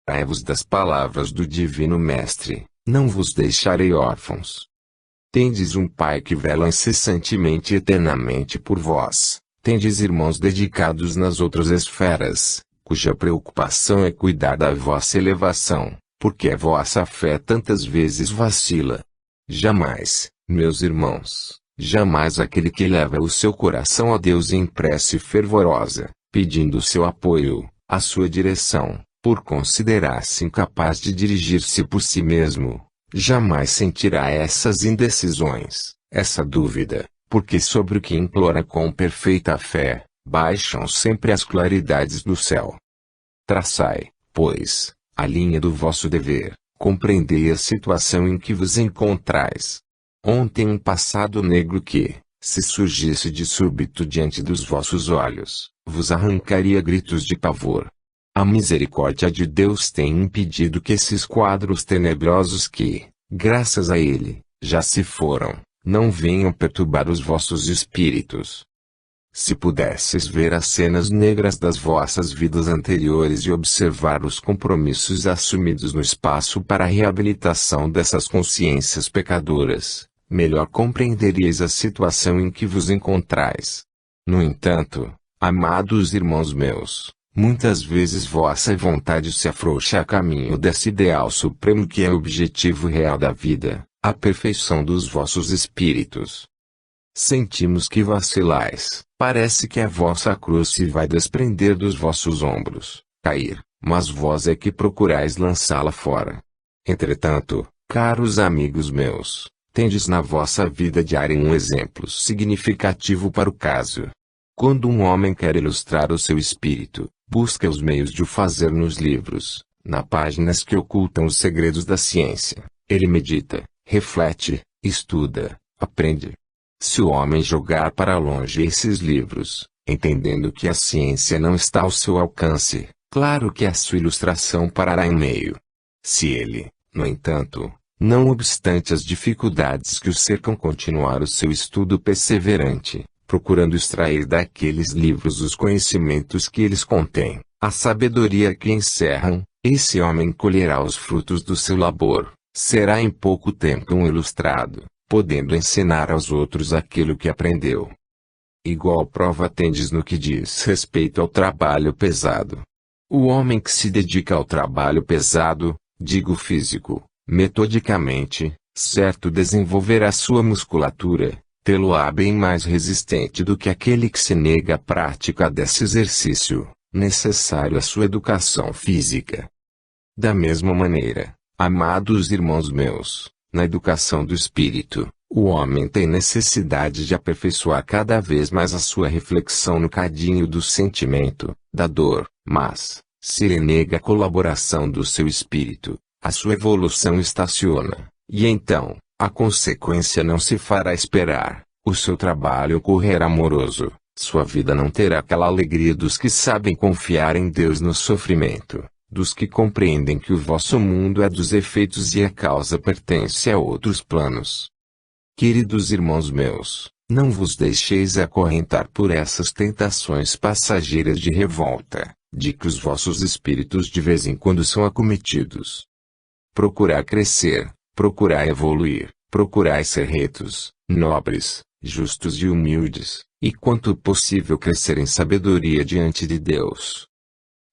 Lembrai-vos das palavras do Divino Mestre: não vos deixarei órfãos. Tendes um Pai que vela incessantemente e eternamente por vós. Tendes irmãos dedicados nas outras esferas, cuja preocupação é cuidar da vossa elevação, porque a vossa fé tantas vezes vacila. Jamais, meus irmãos, jamais aquele que eleva o seu coração a Deus em prece fervorosa, pedindo o seu apoio, a sua direção, por considerar-se incapaz de dirigir-se por si mesmo, jamais sentirá essas indecisões, essa dúvida, porque sobre o que implora com perfeita fé, baixam sempre as claridades do céu. Traçai, pois, a linha do vosso dever, compreendei a situação em que vos encontrais. Ontem um passado negro que, se surgisse de súbito diante dos vossos olhos, vos arrancaria gritos de pavor. A misericórdia de Deus tem impedido que esses quadros tenebrosos que, graças a Ele, já se foram, não venham perturbar os vossos espíritos. Se pudesses ver as cenas negras das vossas vidas anteriores e observar os compromissos assumidos no espaço para a reabilitação dessas consciências pecadoras, melhor compreenderias a situação em que vos encontrais. No entanto, amados irmãos meus, muitas vezes vossa vontade se afrouxa a caminho desse ideal supremo que é o objetivo real da vida, a perfeição dos vossos espíritos. Sentimos que vacilais, parece que a vossa cruz se vai desprender dos vossos ombros, cair, mas vós é que procurais lançá-la fora. Entretanto, caros amigos meus, tendes na vossa vida diária um exemplo significativo para o caso. Quando um homem quer ilustrar o seu espírito, busca os meios de o fazer nos livros, nas páginas que ocultam os segredos da ciência. Ele medita, reflete, estuda, aprende. Se o homem jogar para longe esses livros, entendendo que a ciência não está ao seu alcance, claro que a sua ilustração parará em meio. Se ele, no entanto, não obstante as dificuldades que o cercam, continuar o seu estudo perseverante, procurando extrair daqueles livros os conhecimentos que eles contêm, a sabedoria que encerram, esse homem colherá os frutos do seu labor, será em pouco tempo um ilustrado, podendo ensinar aos outros aquilo que aprendeu. Igual prova tendes no que diz respeito ao trabalho pesado. O homem que se dedica ao trabalho pesado, digo físico, metodicamente, certo desenvolverá sua musculatura, tê-lo-á bem mais resistente do que aquele que se nega à prática desse exercício, necessário à sua educação física. Da mesma maneira, amados irmãos meus, na educação do espírito, o homem tem necessidade de aperfeiçoar cada vez mais a sua reflexão no cadinho do sentimento, da dor, mas, se ele nega a colaboração do seu espírito, a sua evolução estaciona, e então, a consequência não se fará esperar, o seu trabalho correrá moroso, sua vida não terá aquela alegria dos que sabem confiar em Deus no sofrimento, dos que compreendem que o vosso mundo é dos efeitos e a causa pertence a outros planos. Queridos irmãos meus, não vos deixeis acorrentar por essas tentações passageiras de revolta, de que os vossos espíritos de vez em quando são acometidos. Procurai crescer, procurai evoluir, procurai ser retos, nobres, justos e humildes, e quanto possível crescer em sabedoria diante de Deus.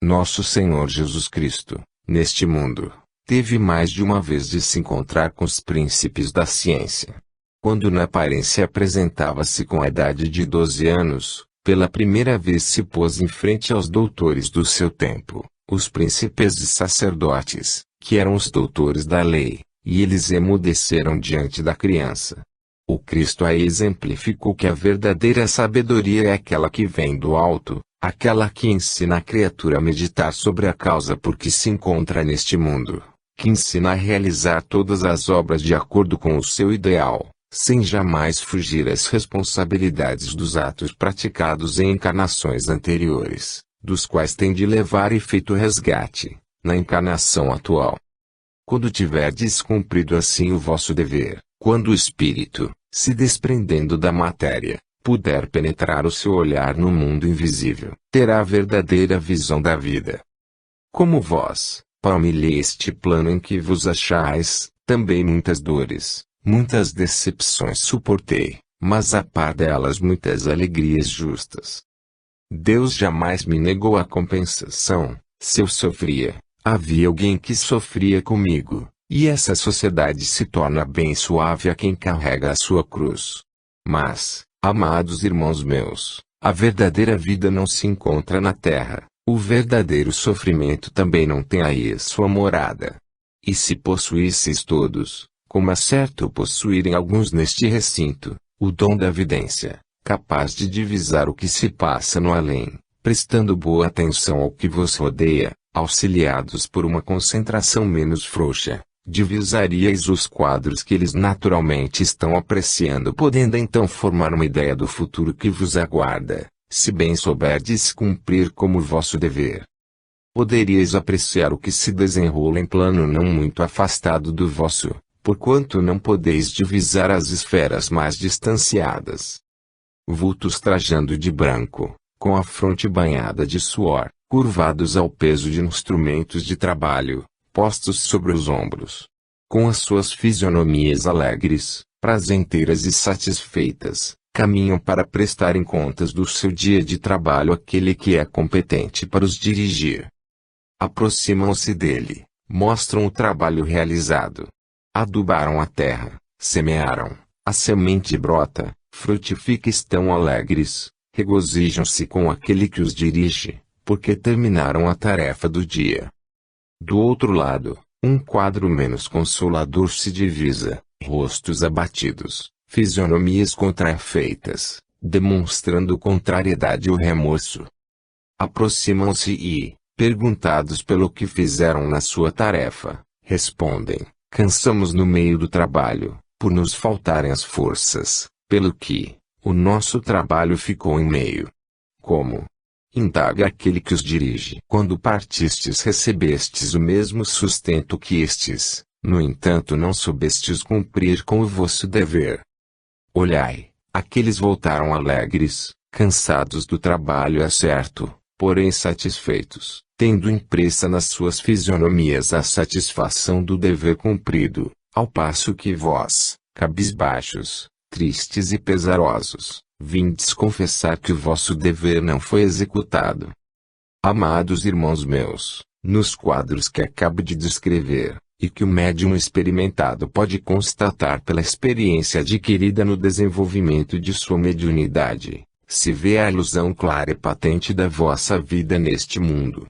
Nosso Senhor Jesus Cristo, neste mundo, teve mais de uma vez de se encontrar com os príncipes da ciência. Quando na aparência apresentava-se com a idade de 12 anos, pela primeira vez se pôs em frente aos doutores do seu tempo, os príncipes e sacerdotes, que eram os doutores da lei, e eles emudeceram diante da criança. O Cristo aí exemplificou que a verdadeira sabedoria é aquela que vem do alto, aquela que ensina a criatura a meditar sobre a causa por que se encontra neste mundo, que ensina a realizar todas as obras de acordo com o seu ideal, sem jamais fugir às responsabilidades dos atos praticados em encarnações anteriores, dos quais tem de levar efeito resgate, na encarnação atual. Quando tiverdes cumprido assim o vosso dever, quando o espírito, se desprendendo da matéria, puder penetrar o seu olhar no mundo invisível, terá a verdadeira visão da vida. Como vós, Palmilhei este plano em que vos achais, também muitas dores, muitas decepções suportei, mas a par delas muitas alegrias justas. Deus jamais me negou a compensação. Se eu sofria, havia alguém que sofria comigo, e essa sociedade se torna bem suave a quem carrega a sua cruz. Mas, amados irmãos meus, a verdadeira vida não se encontra na terra, o verdadeiro sofrimento também não tem aí sua morada. E se possuísseis todos, como é certo possuírem alguns neste recinto, o dom da vidência, capaz de divisar o que se passa no além, prestando boa atenção ao que vos rodeia, auxiliados por uma concentração menos frouxa, divisaríeis os quadros que eles naturalmente estão apreciando, podendo então formar uma ideia do futuro que vos aguarda, se bem souberdes cumprir como vosso dever. Poderíeis apreciar o que se desenrola em plano não muito afastado do vosso, porquanto não podeis divisar as esferas mais distanciadas. Vultos trajando de branco, com a fronte banhada de suor, curvados ao peso de instrumentos de trabalho, postos sobre os ombros. Com as suas fisionomias alegres, prazenteiras e satisfeitas, caminham para prestarem contas do seu dia de trabalho àquele que é competente para os dirigir. Aproximam-se dele, mostram o trabalho realizado. Adubaram a terra, semearam, a semente brota, frutifica, estão alegres, regozijam-se com aquele que os dirige, porque terminaram a tarefa do dia. Do outro lado, um quadro menos consolador se divisa, rostos abatidos, fisionomias contrafeitas, demonstrando contrariedade ou remorso. Aproximam-se e, perguntados pelo que fizeram na sua tarefa, respondem: cansamos no meio do trabalho, por nos faltarem as forças, pelo que, o nosso trabalho ficou em meio. Como? Indaga aquele que os dirige. Quando partistes recebestes o mesmo sustento que estes, no entanto não soubestes cumprir com o vosso dever. Olhai, aqueles voltaram alegres, cansados do trabalho é certo, porém satisfeitos, tendo impressa nas suas fisionomias a satisfação do dever cumprido, ao passo que vós, cabisbaixos, tristes e pesarosos, vindes confessar que o vosso dever não foi executado. Amados irmãos meus, nos quadros que acabo de descrever, e que o médium experimentado pode constatar pela experiência adquirida no desenvolvimento de sua mediunidade, se vê a alusão clara e patente da vossa vida neste mundo.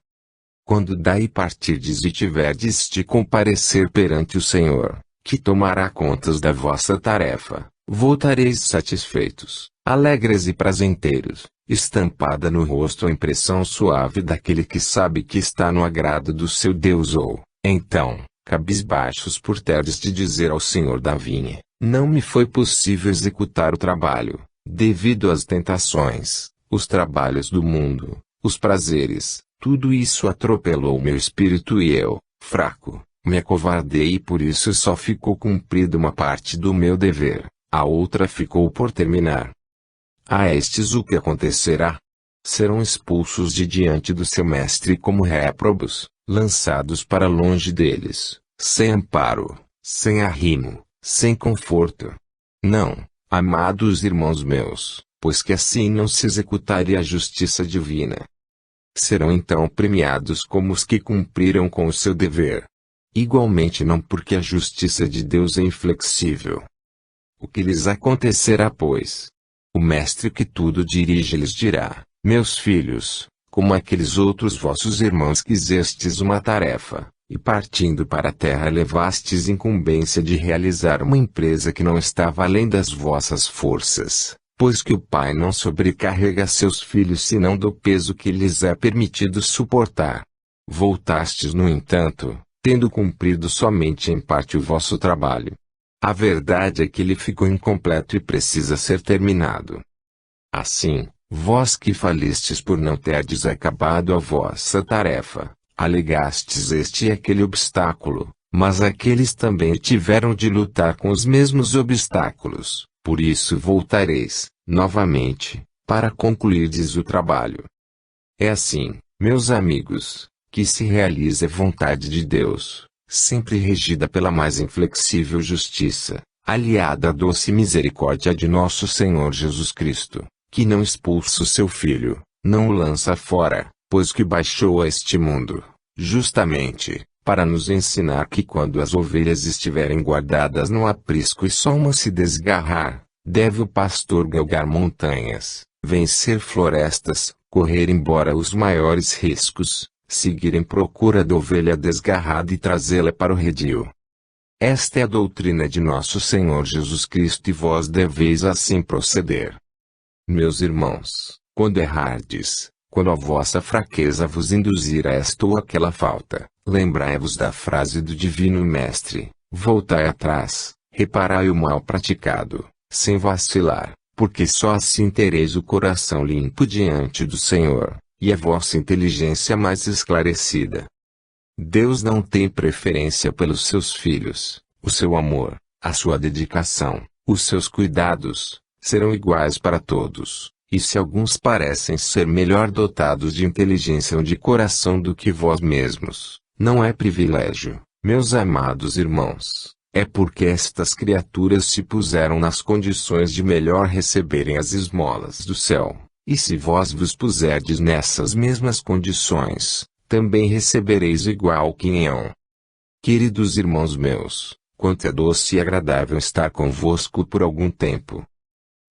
Quando daí partirdes e tiverdes de comparecer perante o Senhor, que tomará contas da vossa tarefa, voltareis satisfeitos, alegres e prazenteiros, estampada no rosto a impressão suave daquele que sabe que está no agrado do seu Deus, ou, então, cabisbaixos por terdes de dizer ao Senhor da vinha: não me foi possível executar o trabalho, devido às tentações, os trabalhos do mundo, os prazeres, tudo isso atropelou meu espírito e eu, fraco, me acovardei e por isso só ficou cumprida uma parte do meu dever, a outra ficou por terminar. A estes o que acontecerá? Serão expulsos de diante do seu mestre como réprobos, lançados para longe deles, sem amparo, sem arrimo, sem conforto. Não, amados irmãos meus, pois que assim não se executaria a justiça divina. Serão então premiados como os que cumpriram com o seu dever. Igualmente não, porque a justiça de Deus é inflexível. O que lhes acontecerá, pois? O mestre que tudo dirige lhes dirá: meus filhos, como aqueles outros vossos irmãos quisestes uma tarefa, e partindo para a terra levastes incumbência de realizar uma empresa que não estava além das vossas forças, pois que o pai não sobrecarrega seus filhos senão do peso que lhes é permitido suportar. Voltastes, no entanto, tendo cumprido somente em parte o vosso trabalho. A verdade é que ele ficou incompleto e precisa ser terminado. Assim, vós que falistes por não terdes acabado a vossa tarefa, alegastes este e aquele obstáculo, mas aqueles também tiveram de lutar com os mesmos obstáculos, por isso voltareis, novamente, para concluirdes o trabalho. É assim, meus amigos, que se realize a vontade de Deus, sempre regida pela mais inflexível justiça, aliada à doce misericórdia de nosso Senhor Jesus Cristo, que não expulsa o seu Filho, não o lança fora, pois que baixou a este mundo, justamente, para nos ensinar que quando as ovelhas estiverem guardadas no aprisco e só uma se desgarrar, deve o pastor galgar montanhas, vencer florestas, correr embora os maiores riscos, seguir em procura da ovelha desgarrada e trazê-la para o redil. Esta é a doutrina de nosso Senhor Jesus Cristo e vós deveis assim proceder. Meus irmãos, quando errardes, quando a vossa fraqueza vos induzir a esta ou aquela falta, lembrai-vos da frase do Divino Mestre: voltai atrás, reparai o mal praticado, sem vacilar, porque só assim tereis o coração limpo diante do Senhor, e a vossa inteligência mais esclarecida. Deus não tem preferência pelos seus filhos, o seu amor, a sua dedicação, os seus cuidados, serão iguais para todos. E se alguns parecem ser melhor dotados de inteligência ou de coração do que vós mesmos, não é privilégio, meus amados irmãos, é porque estas criaturas se puseram nas condições de melhor receberem as esmolas do céu, e se vós vos puserdes nessas mesmas condições, também recebereis igual quinhão. Queridos irmãos meus, quanto é doce e agradável estar convosco por algum tempo.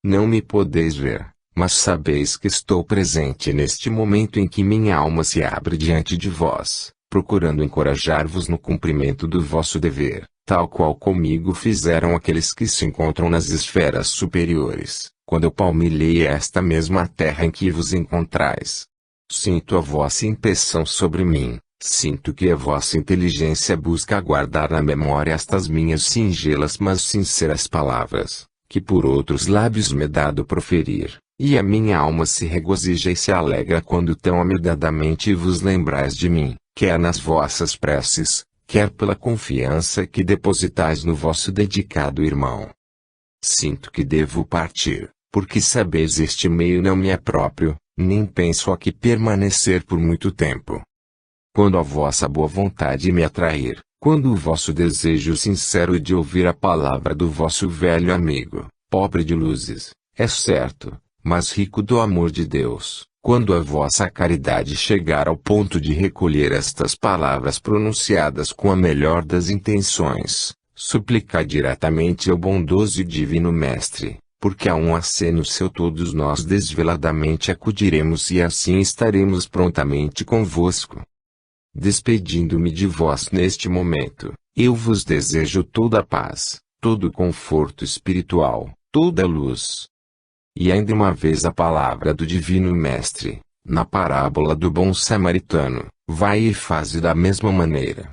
Não me podeis ver, mas sabeis que estou presente neste momento em que minha alma se abre diante de vós, procurando encorajar-vos no cumprimento do vosso dever, tal qual comigo fizeram aqueles que se encontram nas esferas superiores, quando eu palmilhei esta mesma terra em que vos encontrais. Sinto a vossa impressão sobre mim, sinto que a vossa inteligência busca guardar na memória estas minhas singelas mas sinceras palavras, que por outros lábios me é dado proferir. E a minha alma se regozija e se alegra quando tão amigadamente vos lembrais de mim, quer nas vossas preces, quer pela confiança que depositais no vosso dedicado irmão. Sinto que devo partir, porque sabeis este meio não me é próprio, nem penso aqui permanecer por muito tempo. Quando a vossa boa vontade me atrair, quando o vosso desejo sincero de ouvir a palavra do vosso velho amigo, pobre de luzes, é certo, mas rico do amor de Deus, quando a vossa caridade chegar ao ponto de recolher estas palavras pronunciadas com a melhor das intenções, suplicai diretamente ao bondoso e divino Mestre, porque a um aceno seu todos nós desveladamente acudiremos e assim estaremos prontamente convosco. Despedindo-me de vós neste momento, eu vos desejo toda a paz, todo o conforto espiritual, toda a luz. E ainda uma vez a palavra do Divino Mestre, na parábola do bom samaritano, vai e faze da mesma maneira.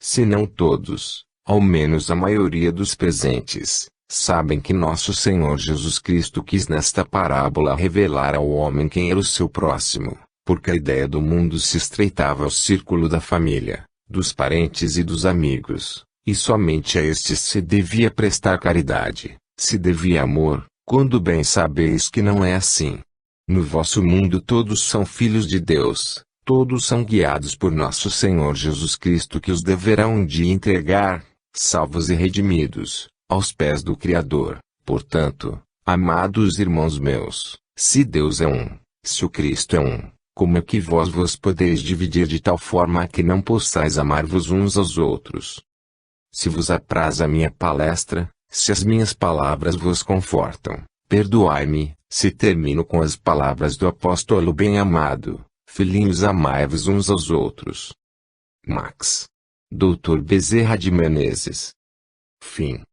Se não todos, ao menos a maioria dos presentes, sabem que nosso Senhor Jesus Cristo quis nesta parábola revelar ao homem quem era o seu próximo, porque a ideia do mundo se estreitava ao círculo da família, dos parentes e dos amigos, e somente a estes se devia prestar caridade, se devia amor, quando bem sabeis que não é assim. No vosso mundo todos são filhos de Deus, todos são guiados por nosso Senhor Jesus Cristo que os deverá um dia entregar, salvos e redimidos, aos pés do Criador. Portanto, amados irmãos meus, se Deus é um, se o Cristo é um, como é que vós vos podeis dividir de tal forma que não possais amar-vos uns aos outros? Se vos apraz a minha palestra, se as minhas palavras vos confortam, perdoai-me, se termino com as palavras do apóstolo bem-amado: filhinhos, amai-vos uns aos outros. Max. Dr. Bezerra de Menezes. Fim.